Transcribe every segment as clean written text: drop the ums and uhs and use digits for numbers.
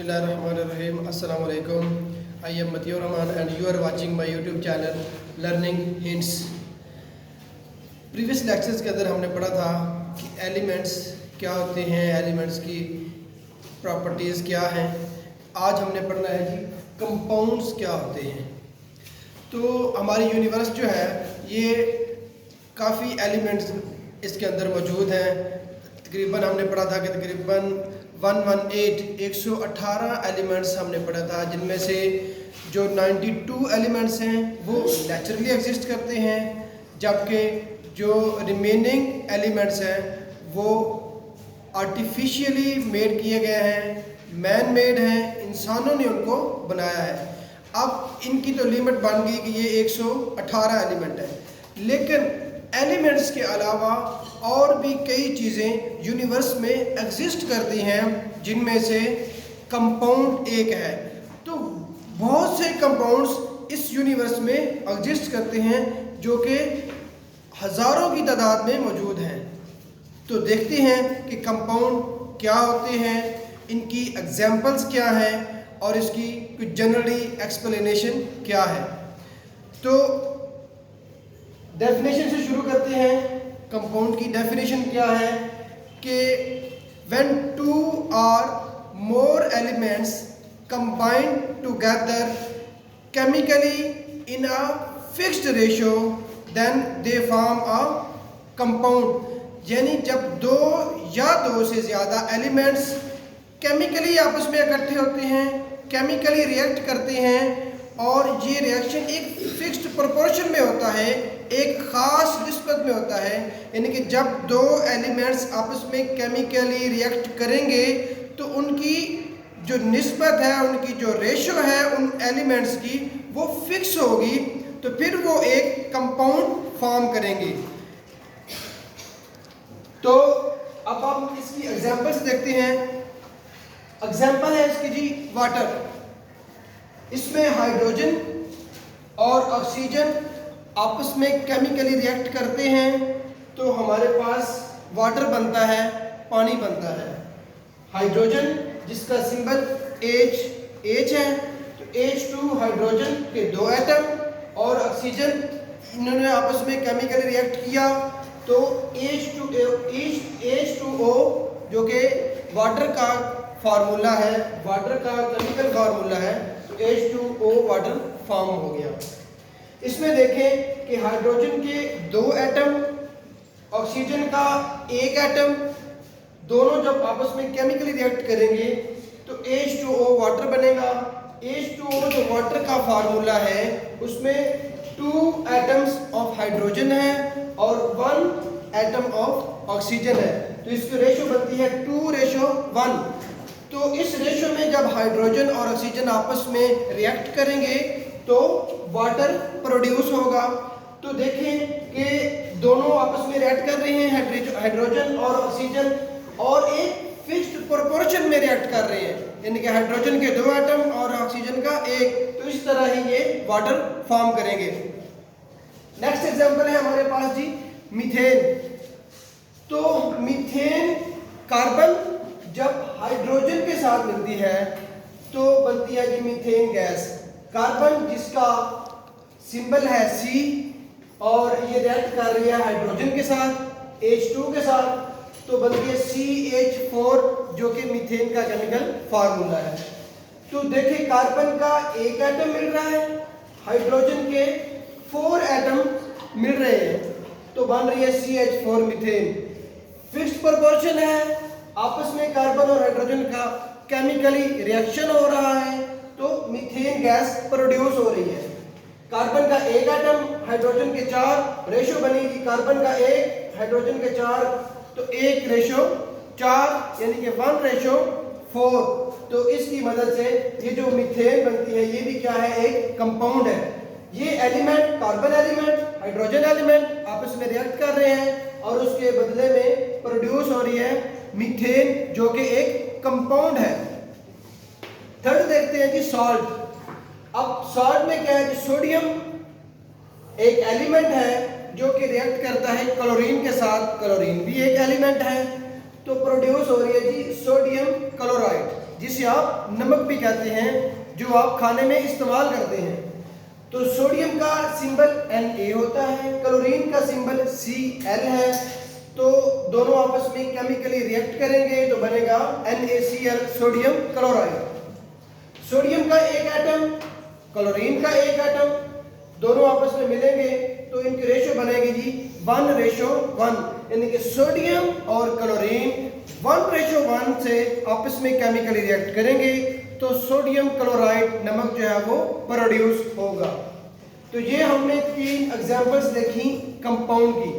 Bismillahirrahmanirrahim. Assalamu alaikum. I am Matiur Rahman and you are watching my YouTube channel Learning Hints. Previous lectures के अंदर हमने पढ़ा था कि एलिमेंट्स क्या होते हैं, एलिमेंट्स की प्रॉपर्टीज़ क्या हैं। आज हमने पढ़ना है कि कंपाउंड्स क्या होते हैं। तो हमारी यूनिवर्स जो है ये काफ़ी एलिमेंट्स इसके अंदर मौजूद हैं। तकरीबन हमने पढ़ा था कि तकरीबन 118 एलिमेंट्स हमने पढ़ा था, जिनमें से जो 92 एलिमेंट्स हैं वो नेचुरली एग्जिस्ट करते हैं, जबकि जो रिमेनिंग एलिमेंट्स हैं वो आर्टिफिशियली मेड किए गए हैं, मैन मेड हैं, इंसानों ने उनको बनाया है। अब इनकी तो लिमिट बन गई कि ये 118 एलिमेंट है, लेकिन एलिमेंट्स के अलावा और भी कई चीज़ें यूनिवर्स में एग्जिस्ट करती हैं, जिनमें से कंपाउंड एक है। तो बहुत से कंपाउंड्स इस यूनिवर्स में एग्जिस्ट करते हैं जो कि हज़ारों की तादाद में मौजूद हैं। तो देखते हैं कि कंपाउंड क्या होते हैं, इनकी एग्जाम्पल्स क्या हैं और इसकी कुछ जनरली एक्सप्लेनेशन क्या है। तो डेफिनेशन से शुरू करते हैं। कंपाउंड की डेफिनेशन क्या है कि when two are more elements combined together chemically in a fixed ratio then they form a compound. यानी जब दो या दो से ज़्यादा एलिमेंट्स केमिकली आपस में इकट्ठे होते हैं, केमिकली रिएक्ट करते हैं और ये रिएक्शन एक फिक्स्ड प्रोपोर्शन में होता है, एक ख़ास निस्बत में होता है। यानी कि जब दो एलिमेंट्स आपस में केमिकली रिएक्ट करेंगे तो उनकी जो निस्बत है, उनकी जो रेशो है उन एलिमेंट्स की, वो फिक्स होगी, तो फिर वो एक कंपाउंड फॉर्म करेंगे। तो अब हम इसकी एग्जांपल्स देखते हैं। एग्जांपल है इसकी जी वाटर। इसमें हाइड्रोजन और ऑक्सीजन आपस में केमिकली रिएक्ट करते हैं तो हमारे पास वाटर बनता है, पानी बनता है। हाइड्रोजन जिसका सिंबल H है, तो H2 हाइड्रोजन के दो एटम और ऑक्सीजन इन्होंने आपस में केमिकली रिएक्ट किया तो H2O जो कि वाटर का फार्मूला है, वाटर का केमिकल फार्मूला है, तो H2O वाटर फॉर्म हो गया। इसमें देखें कि हाइड्रोजन के दो एटम, ऑक्सीजन का एक एटम, दोनों जब आपस में केमिकली रिएक्ट करेंगे तो H2O वाटर बनेगा। H2O जो वाटर का फार्मूला है उसमें 2 एटम्स ऑफ हाइड्रोजन है और 1 एटम ऑफ ऑक्सीजन है, तो इसकी रेशो बनती है 2:1। तो इस रेशो में जब हाइड्रोजन और ऑक्सीजन आपस में रिएक्ट करेंगे तो वाटर प्रोड्यूस होगा। तो देखें कि दोनों आपस में रिएक्ट कर रहे हैं, हाइड्रोजन और ऑक्सीजन, और एक फिक्स्ड प्रोपोर्शन में रिएक्ट कर रहे हैं, यानी कि हाइड्रोजन के 2 एटम और ऑक्सीजन का 1। तो इस तरह ही ये वाटर फॉर्म करेंगे। नेक्स्ट एग्जांपल है हमारे पास जी मीथेन। तो मीथेन कार्बन जब हाइड्रोजन के साथ मिलती है तो बनती है जी मीथेन गैस। कार्बन जिसका सिंबल है C और ये रिएक्ट कर रही है हाइड्रोजन के साथ, H2 के साथ, तो बनती है CH4 जो कि मीथेन का केमिकल फार्मूला है। तो देखिए कार्बन का एक एटम मिल रहा है, हाइड्रोजन के 4 एटम मिल रहे हैं, तो बन रही है CH4 मीथेन। फिक्स्ड प्रोपोर्शन है, आपस में कार्बन और हाइड्रोजन का केमिकली रिएक्शन हो रहा है तो मीथेन गैस प्रोड्यूस हो रही है। कार्बन का एक एटम, हाइड्रोजन के 4, रेशो बनेगी कार्बन का 1, हाइड्रोजन के 4, तो 1:4 यानी कि 1:4। तो इसकी मदद से ये जो मीथेन बनती है ये भी क्या है, एक कंपाउंड है। ये element, carbon element, hydrogen element आपस में रिएक्ट कर रहे हैं और उसके बदले में प्रोड्यूस हो रही है मीथेन जो कि एक कंपाउंड है। थर्ड देखते हैं जी सॉल्ट। अब सॉल्ट में क्या है जी, सोडियम एक एलिमेंट है जो कि रिएक्ट करता है क्लोरीन के साथ, क्लोरीन भी एक एलिमेंट है, तो प्रोड्यूस हो रही है जी सोडियम क्लोराइड जिसे आप नमक भी कहते हैं, जो आप खाने में इस्तेमाल करते हैं। तो सोडियम का सिंबल Na होता है, क्लोरीन का सिंबल Cl है। तो दोनों आपस में केमिकली रिएक्ट करेंगे तो बनेगा NaCl, सोडियम क्लोराइड। सोडियम का एक एटम, क्लोरीन का एक एटम, दोनों आपस में मिलेंगे तो इनकी रेशो बनेगी जी 1:1, यानी कि सोडियम और क्लोरीन 1:1 से आपस में केमिकली रिएक्ट करेंगे तो सोडियम क्लोराइड नमक जो है वो प्रोड्यूस होगा। तो ये हमने 3 एग्जांपल्स देखी कंपाउंड की।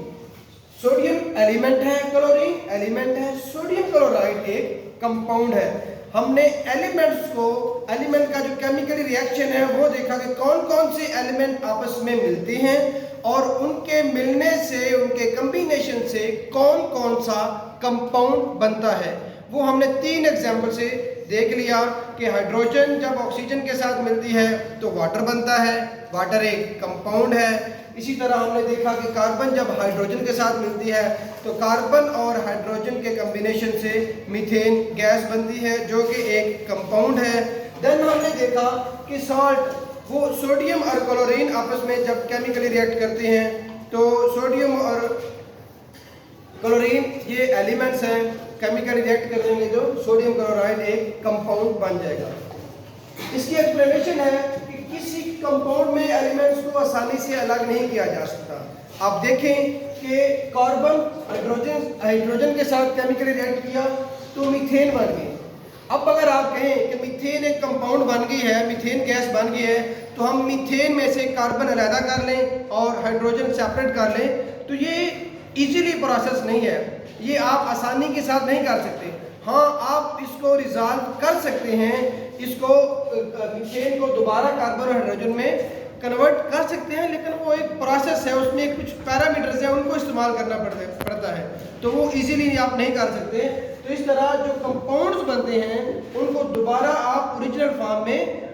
सोडियम एलिमेंट है, क्लोरीन एलिमेंट है, सोडियम क्लोराइड एक कंपाउंड है। हमने एलिमेंट्स को, एलिमेंट का जो केमिकली रिएक्शन है वो देखा कि कौन कौन से एलिमेंट आपस में मिलते हैं और उनके मिलने से, उनके कॉम्बिनेशन से कौन कौन सा कंपाउंड बनता है। वो हमने 3 एग्जांपल से देख लिया कि हाइड्रोजन जब ऑक्सीजन के साथ मिलती है तो वाटर बनता है, वाटर एक कंपाउंड है। इसी तरह हमने देखा कि कार्बन जब हाइड्रोजन के साथ मिलती है तो कार्बन और हाइड्रोजन के कॉम्बिनेशन से मीथेन गैस बनती है जो कि एक कंपाउंड है। देन हमने देखा कि सॉल्ट, वो सोडियम और क्लोरीन आपस में जब केमिकली रिएक्ट करते हैं तो सोडियम और क्लोरीन ये एलिमेंट्स हैं, केमिकल रिएक्ट करेंगे तो सोडियम क्लोराइड एक कंपाउंड बन जाएगा। इसकी एक्सप्लेनेशन है कि किसी कंपाउंड में एलिमेंट्स को आसानी से अलग नहीं किया जा सकता। आप देखें कि कार्बन हाइड्रोजन के साथ केमिकली रिएक्ट किया तो मीथेन बन गई। अब अगर आप कहें कि मीथेन एक कंपाउंड बन गई है, मीथेन गैस बन गई है, तो हम मीथेन में से कार्बन अलग कर लें और हाइड्रोजन सेपरेट कर लें, तो ये इजीली प्रोसेस नहीं है, ये आप आसानी के साथ नहीं कर सकते। हाँ, आप इसको रिजॉल्व कर सकते हैं, इसको मीथेन को दोबारा कार्बन और हाइड्रोजन में कन्वर्ट कर सकते हैं, लेकिन वो एक प्रोसेस है, उसमें कुछ पैरामीटर्स हैं, उनको इस्तेमाल करना पड़ता है, तो वो इजीली आप नहीं कर सकते। तो इस तरह जो कंपाउंड्स बनते हैं उनको दोबारा आप ओरिजिनल फॉर्म में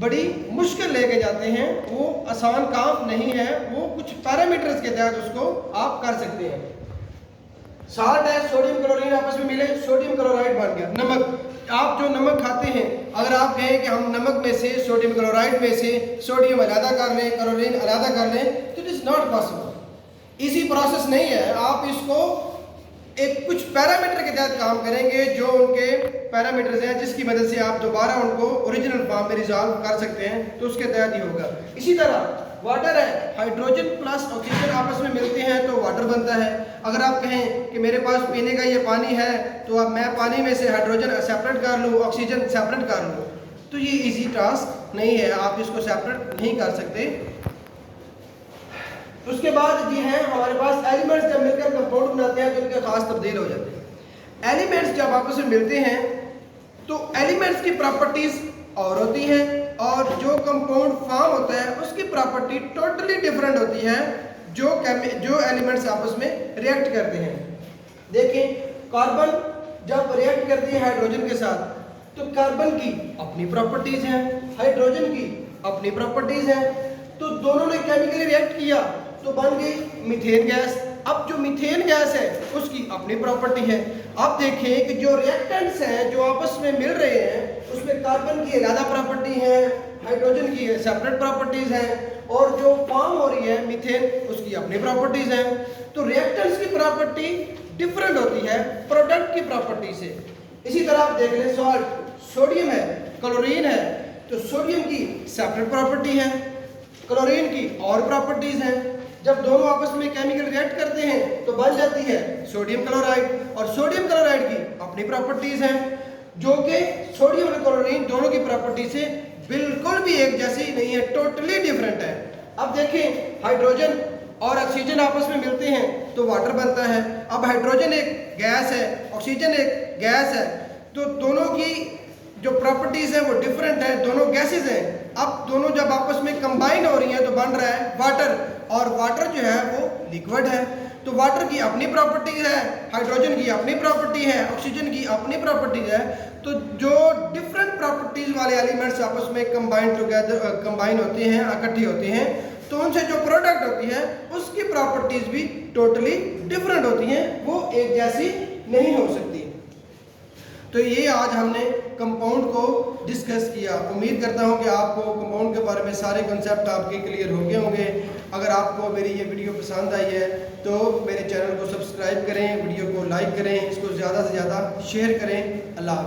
बड़ी मुश्किल लेके जाते हैं, वो आसान काम नहीं है, वो कुछ पैरामीटर्स के तहत उसको आप कर सकते हैं। साल्ट है, सोडियम क्लोरीन आपस में मिले, सोडियम क्लोराइड बन गया। नमक, आप जो नमक खाते हैं, अगर आप कहें कि हम नमक में से, सोडियम क्लोराइड में से सोडियम अलग कर लें, क्लोरीन अलग कर लें, तो इट इज नॉट पॉसिबल। इसी प्रोसेस नहीं है, आप इसको एक कुछ पैरामीटर के तहत काम करेंगे, जो उनके पैरामीटर्स हैं जिसकी मदद से आप दोबारा उनको ओरिजिनल फॉर्म में रिजॉल्व कर सकते हैं, तो उसके तहत ही होगा। इसी तरह वाटर है, हाइड्रोजन प्लस ऑक्सीजन आपस में मिलते हैं तो वाटर बनता है। अगर आप कहें कि मेरे पास पीने का ये पानी है, तो अब मैं पानी में से हाइड्रोजन सेपरेट कर लूँ, ऑक्सीजन सेपरेट कर लूँ, तो ये इजी टास्क नहीं है, आप इसको सेपरेट नहीं कर सकते। उसके बाद जी है हमारे पास एलिमेंट्स जब मिलकर कंपाउंड बनाते हैं तो इनके खास तब्दील हो जाते हैं। एलिमेंट्स जब आपस में मिलते हैं तो एलिमेंट्स की प्रॉपर्टीज और होती हैं और जो कंपाउंड फॉर्म होता है उसकी प्रॉपर्टी टोटली डिफरेंट होती है जो एलिमेंट्स आपस में रिएक्ट करते हैं। देखें, कार्बन जब रिएक्ट करती है हाइड्रोजन के साथ तो कार्बन की अपनी प्रॉपर्टीज हैं, हाइड्रोजन की अपनी प्रॉपर्टीज हैं, तो दोनों ने केमिकली रिएक्ट किया तो बन गई मीथेन गैस। अब जो मीथेन गैस है उसकी अपनी प्रॉपर्टी है। अब देखें कि जो रिएक्टेंट्स हैं जो आपस में मिल रहे हैं उसमें कार्बन की अलग प्रॉपर्टी है, हाइड्रोजन की सेपरेट प्रॉपर्टीज हैं, और जो फॉर्म हो रही है मीथेन उसकी अपनी प्रॉपर्टीज हैं। तो रिएक्टेंट्स की प्रॉपर्टी डिफरेंट होती है प्रोडक्ट की प्रॉपर्टी से। इसी तरह आप देख लें, सॉल्ट, सोडियम है, क्लोरीन है, तो सोडियम की सेपरेट प्रॉपर्टी है, क्लोरीन की और प्रॉपर्टीज हैं। जब दोनों आपस में केमिकल रिएक्ट करते हैं तो बन जाती है सोडियम क्लोराइड, और सोडियम क्लोराइड की अपनी प्रॉपर्टीज हैं जो कि सोडियम और क्लोरीन दोनों की प्रॉपर्टी से बिल्कुल भी एक जैसी नहीं है, टोटली डिफरेंट है। अब देखें, हाइड्रोजन और ऑक्सीजन आपस में मिलते हैं तो वाटर बनता है। अब हाइड्रोजन एक गैस है, ऑक्सीजन एक गैस है, तो दोनों की जो प्रॉपर्टीज है वो डिफरेंट है, दोनों गैसेज हैं। अब दोनों जब आपस में कंबाइन हो रही हैं तो बन रहा है वाटर, और वाटर जो है वो लिक्विड है, तो वाटर की अपनी प्रॉपर्टीज है, हाइड्रोजन की अपनी प्रॉपर्टी है, ऑक्सीजन की अपनी प्रॉपर्टीज है। तो जो डिफरेंट प्रॉपर्टीज वाले एलिमेंट्स आपस में कंबाइन होते हैं, इकट्ठी होते हैं, तो उनसे जो प्रोडक्ट होती है उसकी प्रॉपर्टीज भी टोटली डिफरेंट होती हैं, वो एक जैसी नहीं हो सकती। तो ये आज हमने कंपाउंड को डिस्कस किया। उम्मीद करता हूँ कि आपको कंपाउंड के बारे में सारे कंसेप्ट आपके क्लियर हो गए होंगे। अगर आपको मेरी ये वीडियो पसंद आई है तो मेरे चैनल को सब्सक्राइब करें, वीडियो को लाइक करें, इसको ज़्यादा से ज़्यादा शेयर करें। अल्लाह।